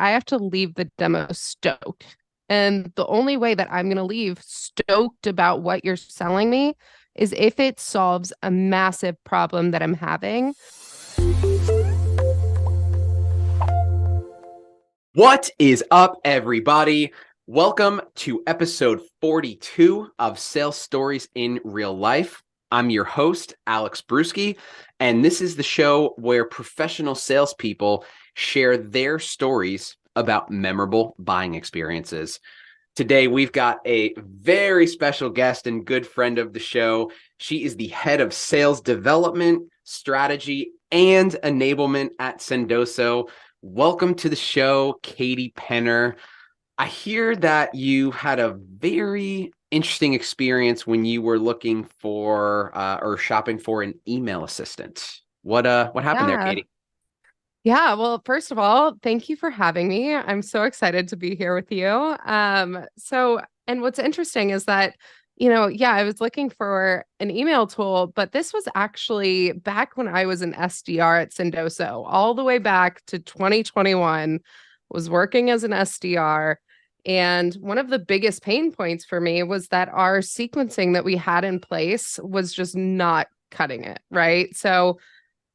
I have to leave the demo stoked. And the only way that I'm going to leave stoked about what you're selling me is if it solves a massive problem that I'm having. What is up, everybody? Welcome to episode 42 of Sales Stories in Real Life. I'm your host, Alex Bruski, and this is the show where professional salespeople share their stories about memorable buying experiences. Today, we've got a very special guest and good friend of the show. She is the head of sales development, strategy, and enablement at Sendoso. Welcome to the show, Katie Penner. I hear that you had a very interesting experience when you were looking for or shopping for an email assistant. What happened there, Yeah. Katie? Yeah. Well, first of all, thank you for having me. I'm so excited to be here with you. And what's interesting is that, yeah, I was looking for an email tool, but this was actually back when I was an SDR at Sendoso, all the way back to 2021, was working as an SDR. And one of the biggest pain points for me was that our sequencing that we had in place was just not cutting it, right? So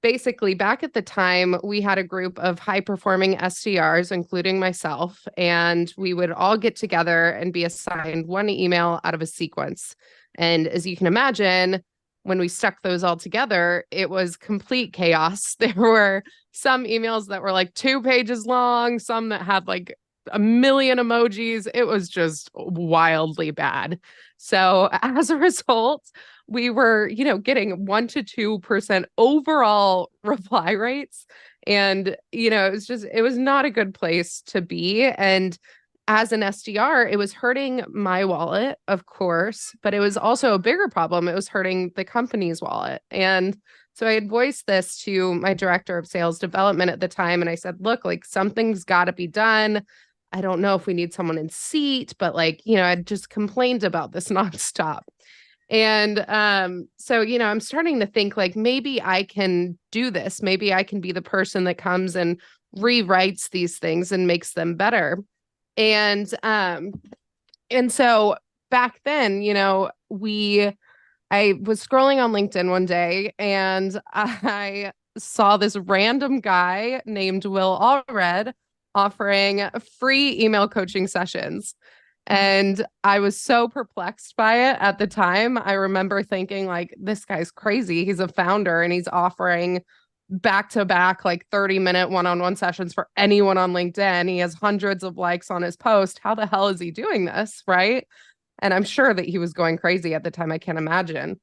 basically, back at the time, we had a group of high performing SDRs, including myself, and we would all get together and be assigned one email out of a sequence. And as you can imagine, when we stuck those all together, it was complete chaos. There were some emails that were like 2 pages long, some that had like a million emojis. It was just wildly bad. So as a result, we were, getting 1 to 2% overall reply rates. And, it was not a good place to be. And as an SDR, it was hurting my wallet, of course, but it was also a bigger problem. It was hurting the company's wallet. And so I had voiced this to my director of sales development at the time. And I said, look, like something's got to be done. I don't know if we need someone in seat, but I'd just complained about this nonstop. And I'm starting to think like maybe I can do this. Maybe I can be the person that comes and rewrites these things and makes them better. And so back then, I was scrolling on LinkedIn one day and I saw this random guy named Will Allred offering free email coaching sessions. And I was so perplexed by it at the time. I remember thinking, like, this guy's crazy. He's a founder and he's offering back to back, like 30-minute one-on-one sessions for anyone on LinkedIn. He has hundreds of likes on his post. How the hell is he doing this? Right. And I'm sure that he was going crazy at the time. I can't imagine.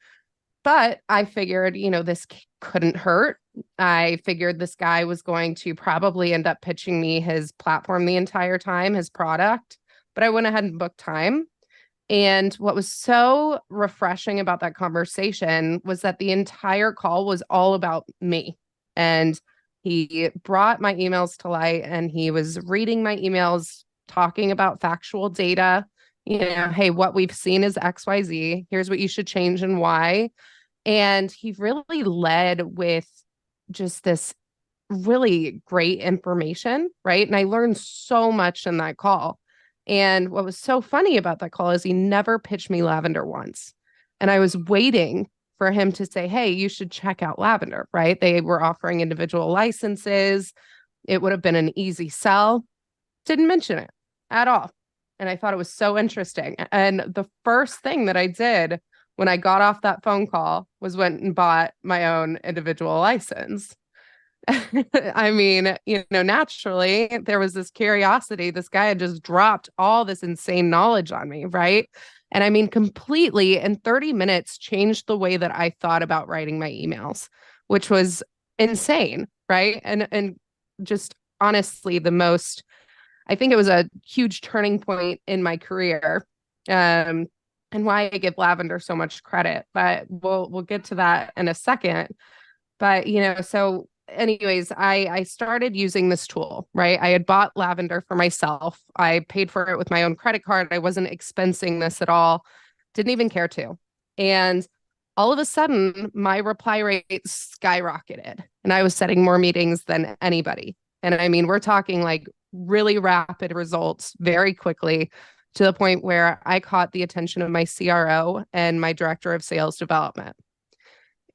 But I figured, this couldn't hurt. I figured this guy was going to probably end up pitching me his platform the entire time, his product. But I went ahead and booked time. And what was so refreshing about that conversation was that the entire call was all about me. And he brought my emails to light and he was reading my emails, talking about factual data. Hey, what we've seen is XYZ. Here's what you should change and why. And he really led with just this really great information, right? And I learned so much in that call. And what was so funny about that call is he never pitched me lavender once. And I was waiting for him to say, hey, you should check out lavender, right? They were offering individual licenses. It would have been an easy sell. Didn't mention it at all. And I thought it was so interesting. And the first thing that I did when I got off that phone call was went and bought my own individual license. I mean, naturally, there was this curiosity. This guy had just dropped all this insane knowledge on me, right? And I mean, completely in 30 minutes changed the way that I thought about writing my emails, which was insane, right? And just honestly, I think it was a huge turning point in my career. And why I give lavender so much credit, but we'll get to that in a second. But so anyways, I started using this tool, right? I had bought lavender for myself. I paid for it with my own credit card. I wasn't expensing this at all. Didn't even care to. And all of a sudden, my reply rate skyrocketed and I was setting more meetings than anybody. And I mean, we're talking like really rapid results very quickly to the point where I caught the attention of my CRO and my director of sales development.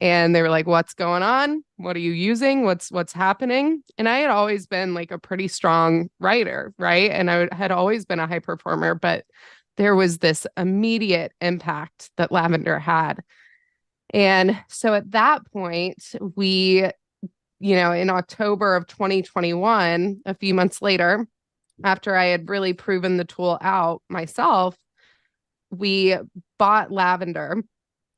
And they were like, "What's going on? What are you using? What's happening?" And I had always been like a pretty strong writer, right? And I had always been a high performer, but there was this immediate impact that lavender had. And so at that point, we, in October of 2021, a few months later, after I had really proven the tool out myself, we bought lavender.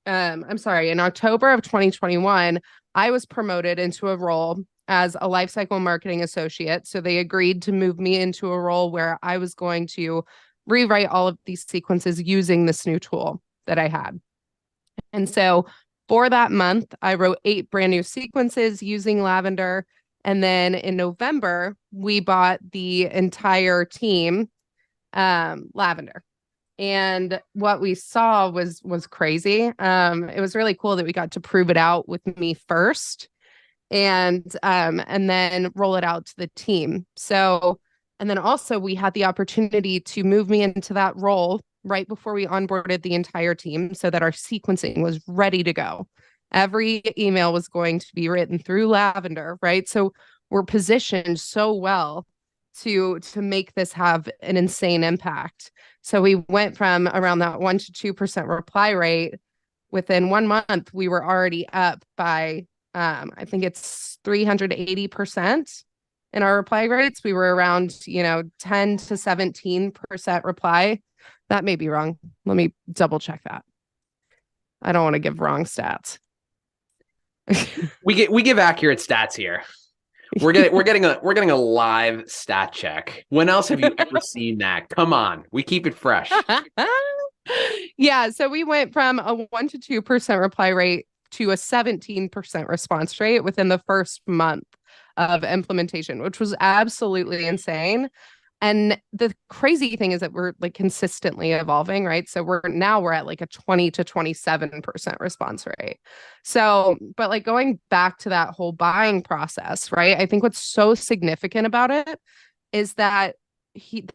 I'm sorry, in October of 2021, I was promoted into a role as a lifecycle marketing associate. So they agreed to move me into a role where I was going to rewrite all of these sequences using this new tool that I had. And so for that month, I wrote 8 brand new sequences using lavender. And then in November, we bought the entire team lavender. And what we saw was crazy. It was really cool that we got to prove it out with me first, and then roll it out to the team. So, and then also we had the opportunity to move me into that role right before we onboarded the entire team, so that our sequencing was ready to go. Every email was going to be written through lavender, right? So we're positioned so well to make this have an insane impact. So we went from around that 1 to 2% reply rate. Within 1 month, we were already up by I think it's 380% in our reply rates. We were around 10 to 17% reply. That may be wrong. Let me double check that. I don't want to give wrong stats. We give accurate stats here. We're getting a live stat check. When else have you ever seen that? Come on, we keep it fresh. Yeah, so we went from a 1 to 2% reply rate to a 17% response rate within the first month of implementation, which was absolutely insane. And the crazy thing is that we're like consistently evolving, right? So we're at like a 20 to 27% response rate. So, but like going back to that whole buying process, right? I think what's so significant about it is that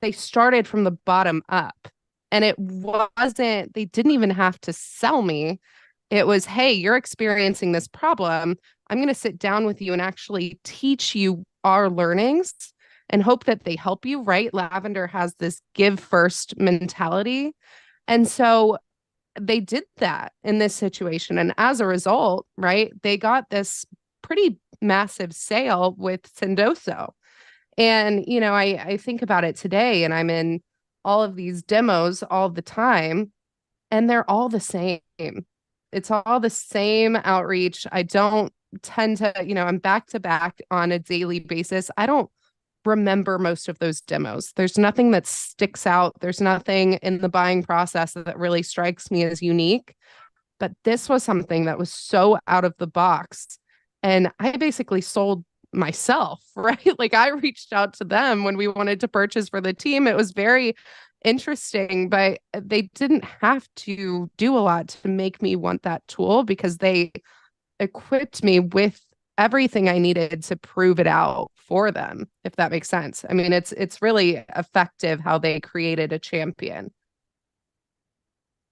they started from the bottom up. And they didn't even have to sell me. It was, hey, you're experiencing this problem. I'm going to sit down with you and actually teach you our learnings and hope that they help you, right? Lavender has this give first mentality. And so they did that in this situation. And as a result, right, they got this pretty massive sale with Sendoso. And, I think about it today, and I'm in all of these demos all the time, and they're all the same. It's all the same outreach. I don't tend to, I'm back to back on a daily basis. I don't remember most of those demos. There's nothing that sticks out. There's nothing in the buying process that really strikes me as unique. But this was something that was so out of the box. And I basically sold myself, right? Like I reached out to them when we wanted to purchase for the team. It was very interesting, but they didn't have to do a lot to make me want that tool because they equipped me with everything I needed to prove it out for them, if that makes sense. I mean, it's really effective how they created a champion.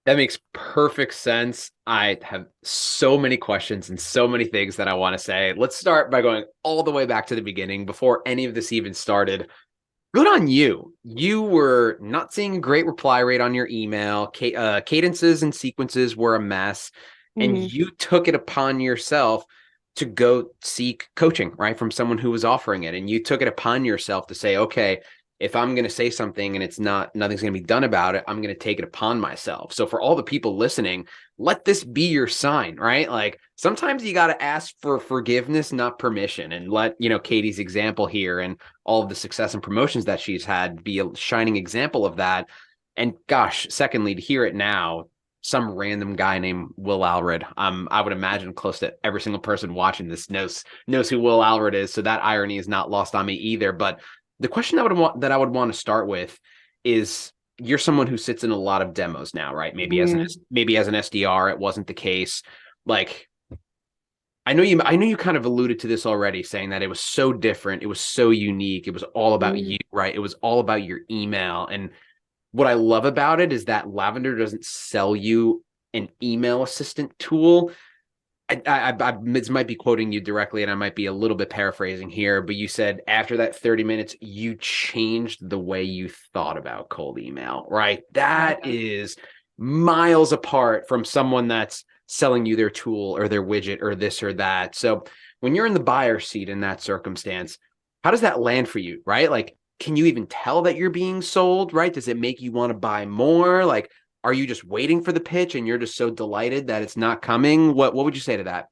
That makes perfect sense. I have so many questions and so many things that I want to say. Let's start by going all the way back to the beginning before any of this even started. Good on you. You were not seeing a great reply rate on your email. Cadences and sequences were a mess. And you took it upon yourself to go seek coaching, right, from someone who was offering it. And you took it upon yourself to say, okay, if I'm going to say something and nothing's going to be done about it, I'm going to take it upon myself. So for all the people listening, let this be your sign, right? Like sometimes you got to ask for forgiveness, not permission. And let, Katie's example here and all of the success and promotions that she's had be a shining example of that. And gosh, secondly, to hear it now, some random guy named Will Allred. I would imagine close to every single person watching this knows who Will Allred is. So that irony is not lost on me either. But the question I would want to start with is, you're someone who sits in a lot of demos now, right? Maybe as an SDR, it wasn't the case. Like, I know you kind of alluded to this already, saying that it was so different, it was so unique, it was all about Mm, you, right? It was all about your email. And what I love about it is that Lavender doesn't sell you an email assistant tool. This might be quoting you directly, and I might be a little bit paraphrasing here, but you said after that 30 minutes, you changed the way you thought about cold email, right? yeah. That is miles apart from someone that's selling you their tool or their widget or this or that. So when you're in the buyer seat in that circumstance, how does that land for you, right? Like, can you even tell that you're being sold, right? Does it make you want to buy more? Like, are you just waiting for the pitch and you're just so delighted that it's not coming? What would you say to that?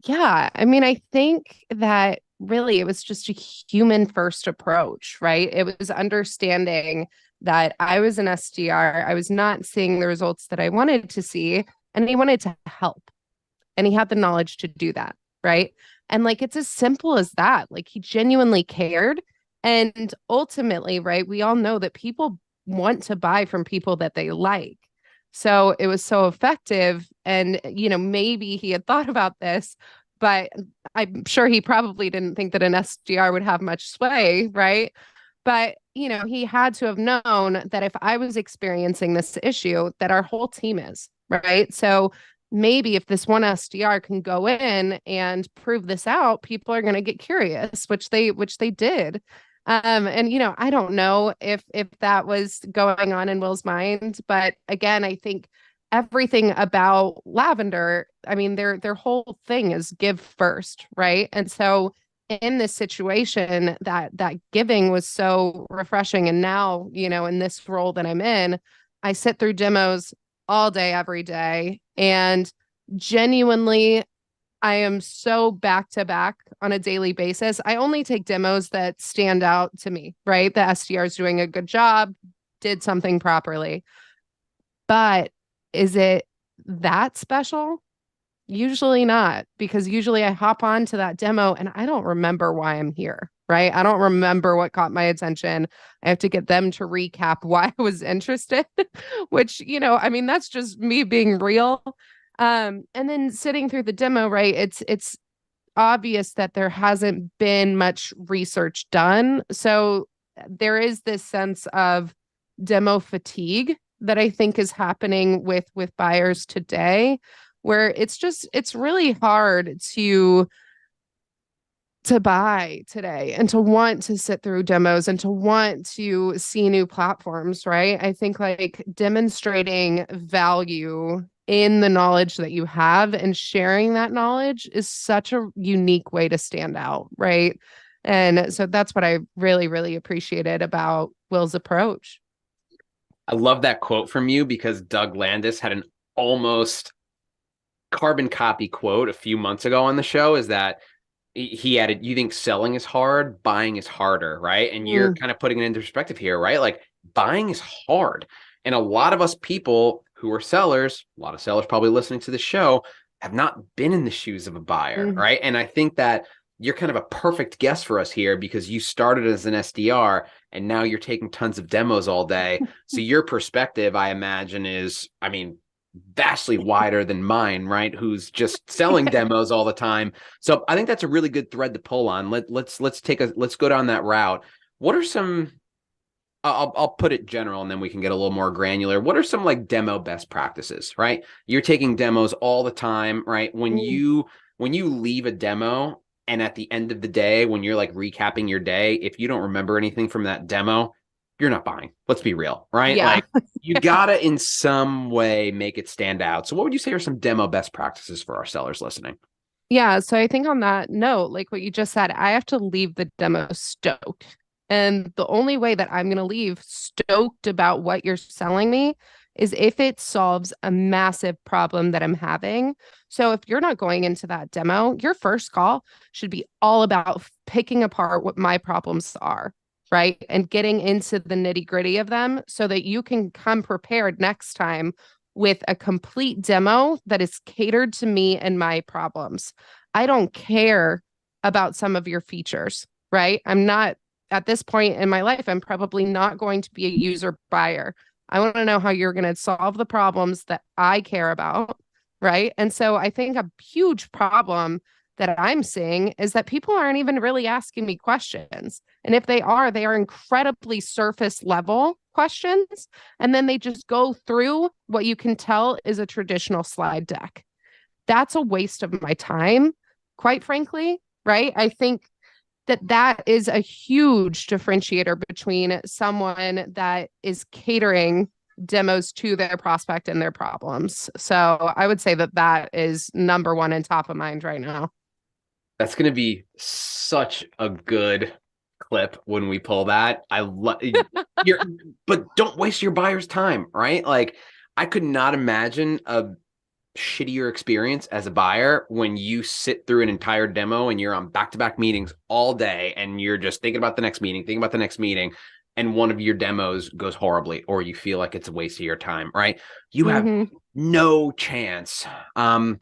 Yeah, I mean, I think that really it was just a human first approach, right? It was understanding that I was an SDR. I was not seeing the results that I wanted to see, and he wanted to help, and he had the knowledge to do that, right? And like it's as simple as that. Like he genuinely cared. And ultimately, right, we all know that people want to buy from people that they like. So it was so effective. And, maybe he had thought about this, but I'm sure he probably didn't think that an SDR would have much sway, right? But, he had to have known that if I was experiencing this issue, that our whole team is, right? So maybe if this one SDR can go in and prove this out, people are going to get curious, which they did. And I don't know if that was going on in Will's mind, but again, I think everything about Lavender, I mean, their whole thing is give first, right? And so in this situation, that giving was so refreshing. And now, in this role that I'm in, I sit through demos all day, every day. And genuinely, I am so back to back on a daily basis. I only take demos that stand out to me, right? The SDR is doing a good job, did something properly. But is it that special? Usually not, because usually I hop on to that demo and I don't remember why I'm here, right? I don't remember what caught my attention. I have to get them to recap why I was interested, which, I mean, that's just me being real. And then sitting through the demo, right? It's obvious that there hasn't been much research done. So there is this sense of demo fatigue that I think is happening with buyers today, where it's really hard to buy today and to want to sit through demos and to want to see new platforms, right? I think like demonstrating value in the knowledge that you have and sharing that knowledge is such a unique way to stand out, right? And so that's what I really, really appreciated about Will's approach. I love that quote from you because Doug Landis had an almost carbon copy quote a few months ago on the show is that he added, you think selling is hard, buying is harder, right? And you're Mm, kind of putting it into perspective here, right? Like buying is hard. And a lot of us people who are sellers, a lot of sellers probably listening to the show, have not been in the shoes of a buyer, mm. right? And I think that you're kind of a perfect guest for us here because you started as an SDR and now you're taking tons of demos all day. So your perspective, I imagine, is, I mean, vastly wider than mine, right? Who's just selling demos all the time. So I think that's a really good thread to pull on. Let's go down that route. What are some I'll put it general and then we can get a little more granular. What are some like demo best practices, right? You're taking demos all the time, right? Mm. When you leave a demo and at the end of the day, when you're like recapping your day, if you don't remember anything from that demo, you're not buying. Let's be real, right? Yeah. Like you gotta in some way make it stand out. So what would you say are some demo best practices for our sellers listening? Yeah, so I think on that note, like what you just said, I have to leave the demo stoked. And the only way that I'm going to leave stoked about what you're selling me is if it solves a massive problem that I'm having. So if you're not going into that demo, your first call should be all about picking apart what my problems are, right? And getting into the nitty-gritty of them so that you can come prepared next time with a complete demo that is catered to me and my problems. I don't care about some of your features, right? I'm not at this point in my life, I'm probably not going to be a user buyer. I want to know how you're going to solve the problems that I care about. right? And so I think a huge problem that I'm seeing is that people aren't even really asking me questions. And if they are incredibly surface level questions. And then they just go through what you can tell is a traditional slide deck. That's a waste of my time, quite frankly, right? I think that is a huge differentiator between someone that is catering demos to their prospect and their problems. So I would say that that is number one and top of mind right now. That's going to be such a good clip when we pull that. I love you're, but don't waste your buyer's time, right? Like, I could not imagine a shittier experience as a buyer when you sit through an entire demo and you're on back-to-back meetings all day and you're just thinking about the next meeting, and one of your demos goes horribly, or you feel like it's a waste of your time, right? You have Mm-hmm. no chance. I'm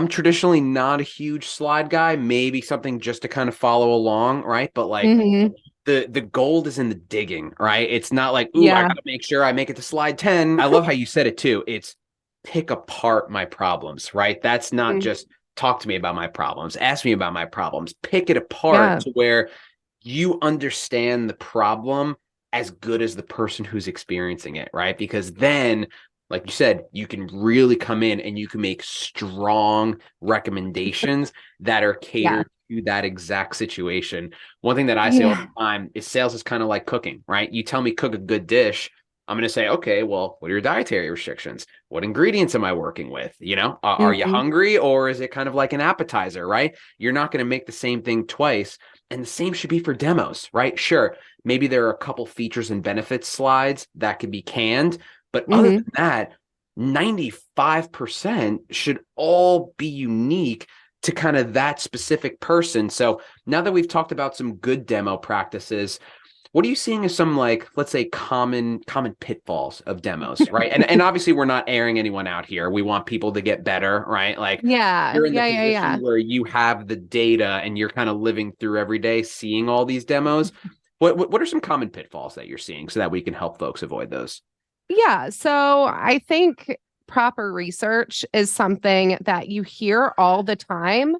traditionally not a huge slide guy, maybe something just to kind of follow along, right? But like, Mm-hmm. the gold is in the digging, right? It's not like, ooh, I Yeah. gotta make sure I make it to slide 10. I love how you said it too. It's pick apart my problems, right? That's not Mhm. just talk to me about my problems, ask me about my problems, pick it apart Yeah. to where you understand the problem as good as the person who's experiencing it, right? Because then, like you said, you can really come in and you can make strong recommendations that are Yeah. catered to that exact situation. One thing that I say all Yeah. the time is sales is kind of like cooking, right? You tell me cook a good dish, I'm going to say, okay, well, what are your dietary restrictions? What ingredients am I working with? Are you Mm-hmm. hungry, or is it kind of like an appetizer, right? You're not going to make the same thing twice. And the same should be for demos, right? Sure, maybe there are a couple features and benefits slides that could be canned, but other Mm-hmm. than that, 95% should all be unique to kind of that specific person. So now that we've talked about some good demo practices, what are you seeing as some, like, let's say, common pitfalls of demos, right? And obviously we're not airing anyone out here. We want people to get better, right? Like, Yeah. you're in the Yeah. Yeah. position Yeah. where you have the data and you're kind of living through every day seeing all these demos. What are some common pitfalls that you're seeing so that we can help folks avoid those? Yeah. So I think proper research is something that you hear all the time,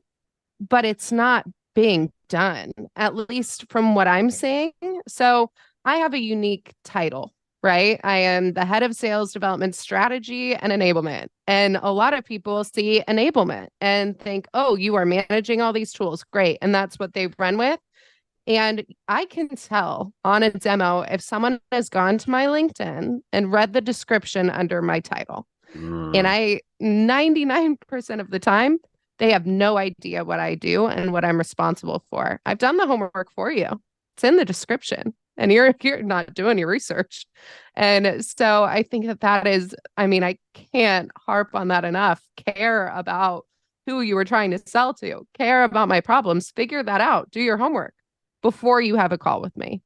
but it's not being done, at least from what I'm seeing. So I have a unique title, right? I am the head of sales development strategy and enablement. And a lot of people see enablement and think, oh, you are managing all these tools. Great. And that's what they run with. And I can tell on a demo if someone has gone to my LinkedIn and read the description under my title. And Mm. I 99% of the time, they have no idea what I do and what I'm responsible for. I've done the homework for you. It's in the description. And you're not doing your research. And so I think that is, I mean, I can't harp on that enough. Care about who you were trying to sell to, care about my problems, figure that out, do your homework before you have a call with me.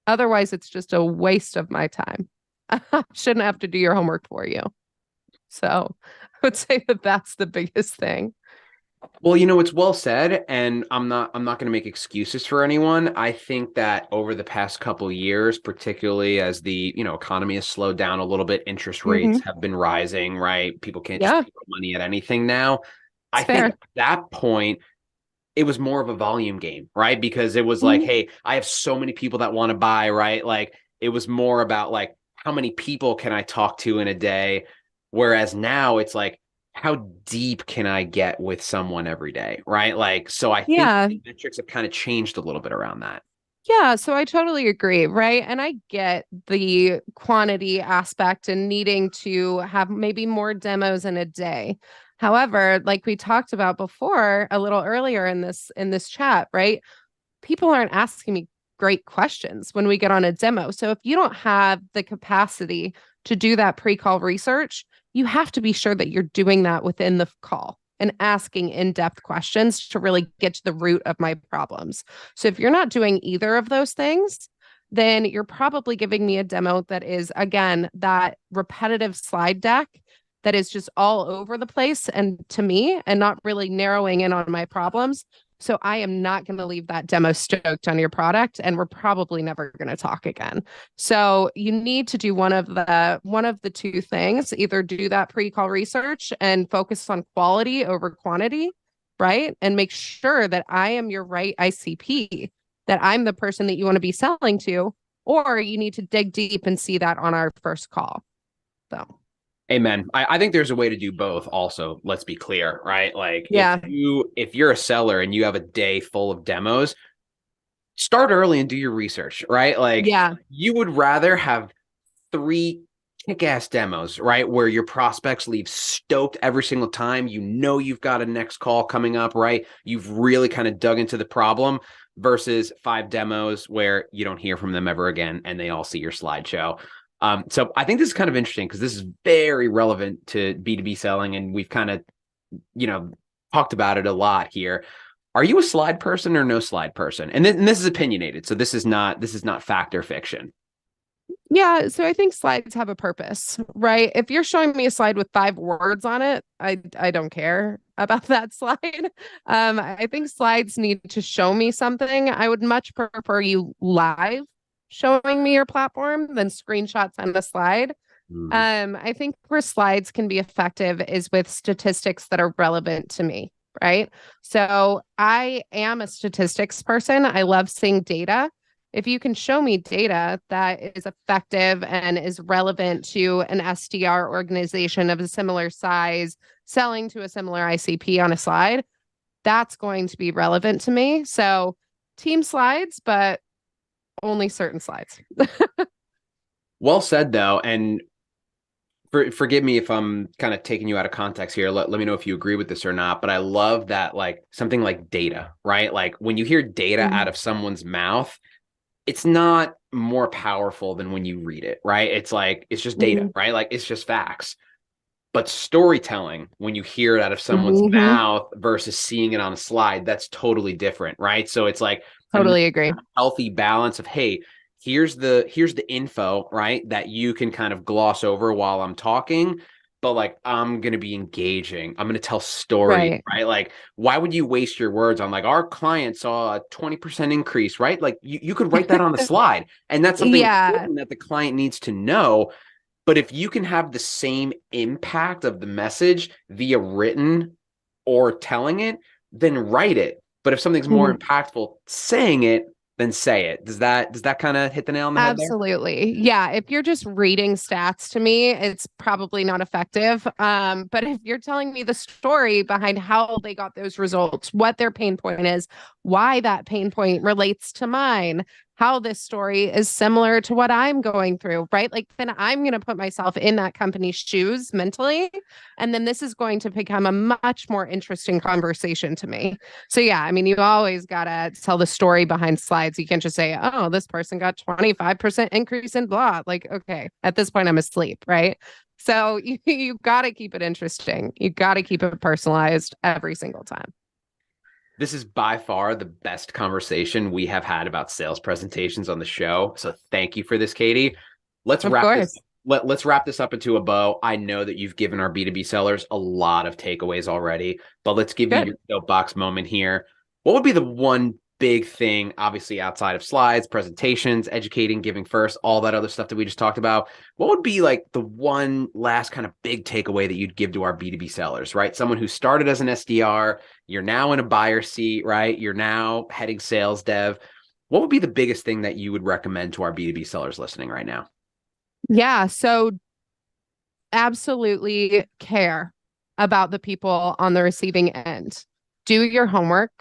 Otherwise, it's just a waste of my time. I shouldn't have to do your homework for you. So I would say that that's the biggest thing. Well, it's well said, and I'm not going to make excuses for anyone. I think that over the past couple of years, particularly as the, economy has slowed down a little bit, interest rates Mm-hmm. have been rising, right? People can't just Yeah, throw money at anything now. I it's think fair. at that point, it was more of a volume game, right? Because it was like, Mm-hmm. hey, I have so many people that want to buy, right? Like, it was more about like, how many people can I talk to in a day? Whereas now it's like, how deep can I get with someone every day, right? Like, so I think Yeah, the metrics have kind of changed a little bit around that. yeah. So I totally agree, right? And I get the quantity aspect and needing to have maybe more demos in a day. However, like we talked about before a little earlier in this chat, right? People aren't asking me great questions when we get on a demo. So if you don't have the capacity to do that pre-call research, you have to be sure that you're doing that within the call and asking in-depth questions to really get to the root of my problems. So if you're not doing either of those things, then you're probably giving me a demo that is, again, that repetitive slide deck that is just all over the place and to me and not really narrowing in on my problems So I am not going to leave that demo stoked on your product, and we're probably never going to talk again. So you need to do one of the two things. Either do that pre-call research and focus on quality over quantity, right? And make sure that I am your right ICP, that I'm the person that you want to be selling to, or you need to dig deep and see that on our first call. So Amen. I think there's a way to do both also, let's be clear, right? Like yeah, if you're a seller and you have a day full of demos, start early and do your research, right? Like yeah, you would rather have three kick-ass demos, right? Where your prospects leave stoked every single time. You know you've got a next call coming up, right? You've really kind of dug into the problem versus five demos where you don't hear from them ever again and they all see your slideshow. So I think this is kind of interesting because this is very relevant to B2B selling, and we've kind of, you know, talked about it a lot here. Are you a slide person or no slide person? And this is opinionated, so this is not fact or fiction. yeah. So I think slides have a purpose, right? If you're showing me a slide with 5 words on it, I don't care about that slide. I think slides need to show me something. I would much prefer you live showing me your platform than screenshots on a slide. Mm. I think where slides can be effective is with statistics that are relevant to me, right? So I am a statistics person. I love seeing data. If you can show me data that is effective and is relevant to an SDR organization of a similar size, selling to a similar ICP on a slide, that's going to be relevant to me. So team slides, but only certain slides. Well said, though. And forgive me if I'm kind of taking you out of context here. Let me know if you agree with this or not. But I love that, like something like data, right? Like when you hear data out Mhm. of someone's mouth, it's not more powerful than when you read it, right? It's like, it's just data, Mhm. right? Like it's just facts. But storytelling, when you hear it out of someone's Mhm. mouth versus seeing it on a slide, that's totally different, right? So it's like a Totally agree. healthy balance of, hey, here's the info, right? That you can kind of gloss over while I'm talking, but like I'm gonna be engaging. I'm gonna tell stories, Right. right? Like, why would you waste your words on like our client saw a 20% increase, right? Like you could write that on the slide, and that's something Yeah. important that the client needs to know. But if you can have the same impact of the message via written or telling it, then write it. But if something's more Mhm. impactful saying it, then say it. Does that kind of hit the nail on the head there? Absolutely. Yeah. If you're just reading stats to me, it's probably not effective. But if you're telling me the story behind how they got those results, what their pain point is, why that pain point relates to mine, how this story is similar to what I'm going through, right? Like then I'm going to put myself in that company's shoes mentally. And then this is going to become a much more interesting conversation to me. So yeah, I mean, you always gotta tell the story behind slides. You can't just say, "Oh, this person got 25% increase in blah." Like, okay, at this point, I'm asleep, right? So you gotta keep it interesting. You gotta keep it personalized every single time. This is by far the best conversation we have had about sales presentations on the show. So thank you for this, Katie. Let's Of wrap this course. let's wrap this up into a bow. I know that you've given our B2B sellers a lot of takeaways already, but let's give you your Good. soapbox moment here. What would be the one big thing, obviously outside of slides, presentations, educating, giving first, all that other stuff that we just talked about? What would be like the one last kind of big takeaway that you'd give to our B2B sellers, right? Someone who started as an SDR, you're now in a buyer seat, right? You're now heading sales dev. What would be the biggest thing that you would recommend to our B2B sellers listening right now? Yeah. So absolutely care about the people on the receiving end. Do your homework,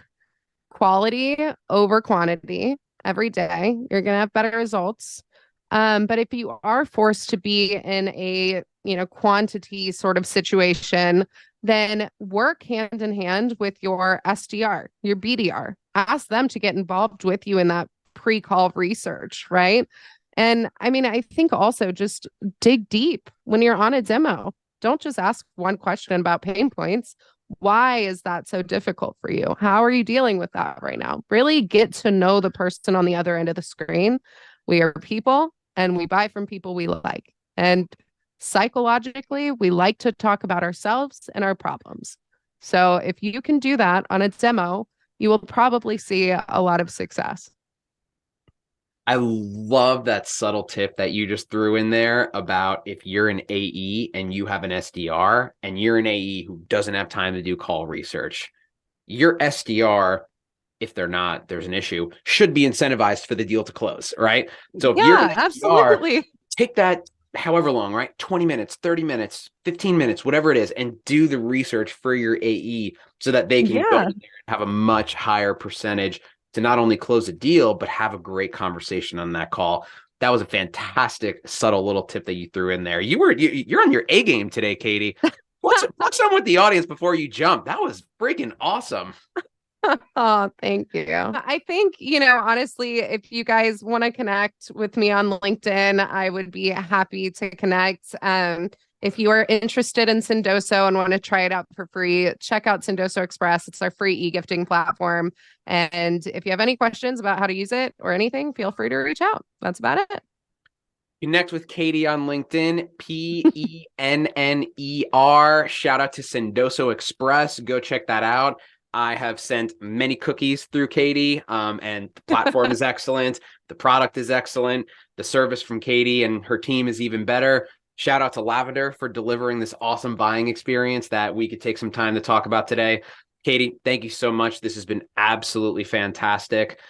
quality over quantity every day. You're going to have better results. But if you are forced to be in a, quantity sort of situation, then work hand in hand with your SDR, your BDR. Ask them to get involved with you in that pre-call research, right? And I mean, I think also just dig deep when you're on a demo. Don't just ask one question about pain points. Why is that so difficult for you? How are you dealing with that right now? Really get to know the person on the other end of the screen. We are people and we buy from people we like. And psychologically, we like to talk about ourselves and our problems. So if you can do that on a demo, you will probably see a lot of success. I love that subtle tip that you just threw in there about if you're an AE and you have an SDR and you're an AE who doesn't have time to do call research, your SDR, if they're not, there's an issue, should be incentivized for the deal to close, right? So if you're an Yeah, SDR, absolutely. take that however long, right? 20 minutes, 30 minutes, 15 minutes, whatever it is, and do the research for your AE so that they can go Yeah. in there and have a much higher percentage to not only close a deal, but have a great conversation on that call. That was a fantastic, subtle little tip that you threw in there. You're on your A game today, Katie. What's on with the audience before you jump? That was freaking awesome. Oh, thank you. I think, honestly, if you guys want to connect with me on LinkedIn, I would be happy to connect. If you are interested in Sendoso and want to try it out for free, check out Sendoso Express. It's our free e-gifting platform. And if you have any questions about how to use it or anything, feel free to reach out. That's about it. Connect with Katie on LinkedIn, Penner. Shout out to Sendoso Express. Go check that out. I have sent many cookies through Katie, and the platform is excellent. The product is excellent. The service from Katie and her team is even better. Shout out to Lavender for delivering this awesome buying experience that we could take some time to talk about today. Katie, thank you so much. This has been absolutely fantastic.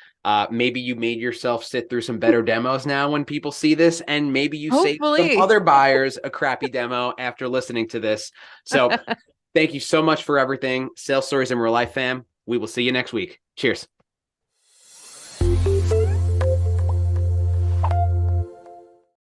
Maybe you made yourself sit through some better demos now when people see this, and maybe you saved some Hopefully. other buyers a crappy demo after listening to this. So thank you so much for everything. Sales Stories in Real Life, fam. We will see you next week. Cheers.